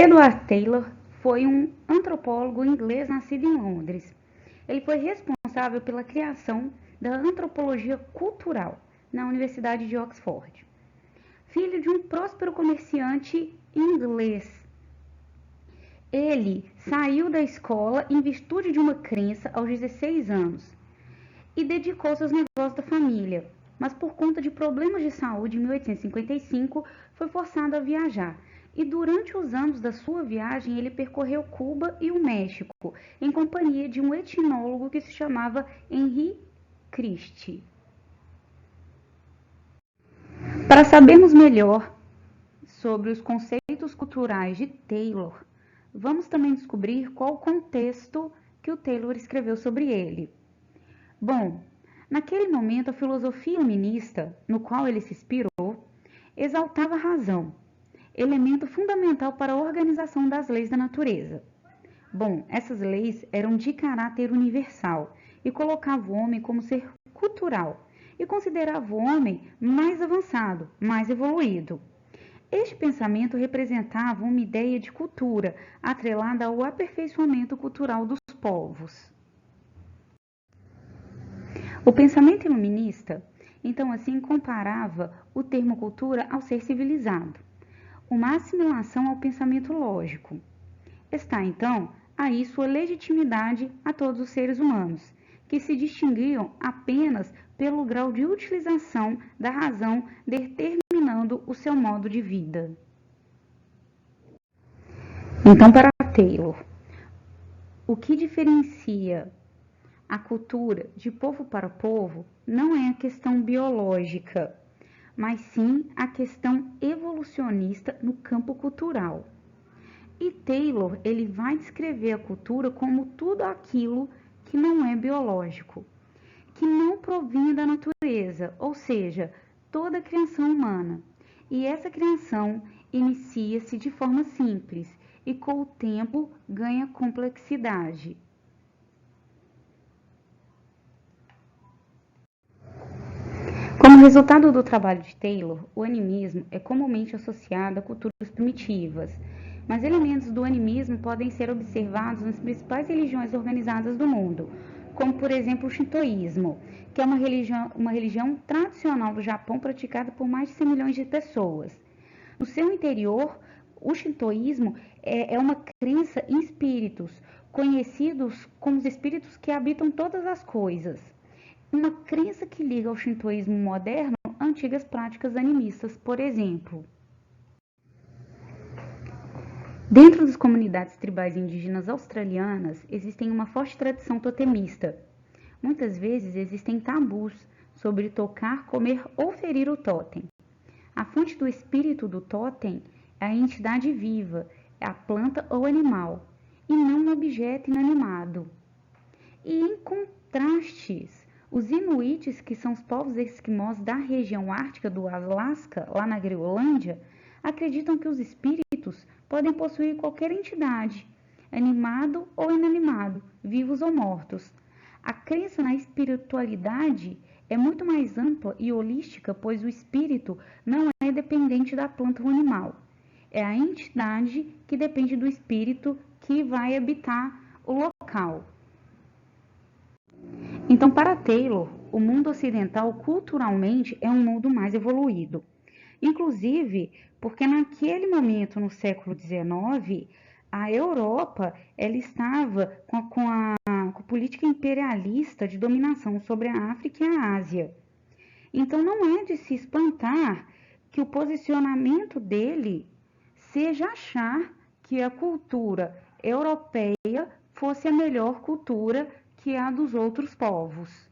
Edward Taylor foi um antropólogo inglês nascido em Londres. Ele foi responsável pela criação da antropologia cultural na Universidade de Oxford. Filho de um próspero comerciante inglês, ele saiu da escola em virtude de uma crença aos 16 anos e dedicou-se aos negócios da família, mas por conta de problemas de saúde em 1855 foi forçado a viajar. E durante os anos da sua viagem ele percorreu Cuba e o México em companhia de um etnólogo que se chamava Henry Christie. Para sabermos melhor sobre os conceitos culturais de Taylor, vamos também descobrir qual o contexto que o Taylor escreveu sobre ele. Bom, naquele momento a filosofia humanista, no qual ele se inspirou, exaltava a razão, elemento fundamental para a organização das leis da natureza. Bom, essas leis eram de caráter universal e colocavam o homem como ser cultural e considerava o homem mais avançado, mais evoluído. Este pensamento representava uma ideia de cultura atrelada ao aperfeiçoamento cultural dos povos. O pensamento iluminista, então assim, comparava o termo cultura ao ser civilizado, uma assimilação ao pensamento lógico. Está, então, aí sua legitimidade a todos os seres humanos, que se distinguiam apenas pelo grau de utilização da razão determinando o seu modo de vida. Então, para Taylor, o que diferencia a cultura de povo para povo não é a questão biológica, mas sim a questão evolucionista no campo cultural. E Taylor, ele vai descrever a cultura como tudo aquilo que não é biológico, que não provém da natureza, ou seja, toda a criação humana. E essa criação inicia-se de forma simples e com o tempo ganha complexidade. Como resultado do trabalho de Taylor, o animismo é comumente associado a culturas primitivas, mas elementos do animismo podem ser observados nas principais religiões organizadas do mundo, como por exemplo o shintoísmo, que é uma religião tradicional do Japão praticada por mais de 100 milhões de pessoas. No seu interior, o shintoísmo é uma crença em espíritos, conhecidos como os espíritos que habitam todas as coisas. Uma crença que liga ao shintoísmo moderno a antigas práticas animistas, por exemplo. Dentro das comunidades tribais indígenas australianas, existem uma forte tradição totemista. Muitas vezes existem tabus sobre tocar, comer ou ferir o totem. A fonte do espírito do totem é a entidade viva, é a planta ou animal, e não um objeto inanimado. E em contrastes, os inuites, que são os povos esquimós da região ártica do Alasca, lá na Groenlândia, acreditam que os espíritos podem possuir qualquer entidade, animado ou inanimado, vivos ou mortos. A crença na espiritualidade é muito mais ampla e holística, pois o espírito não é dependente da planta ou animal. É a entidade que depende do espírito que vai habitar o local. Então, para Taylor, o mundo ocidental culturalmente é um mundo mais evoluído. Inclusive, porque naquele momento, no século XIX, a Europa ela estava com a política imperialista de dominação sobre a África e a Ásia. Então, não é de se espantar que o posicionamento dele seja achar que a cultura europeia fosse a melhor cultura que a dos outros povos.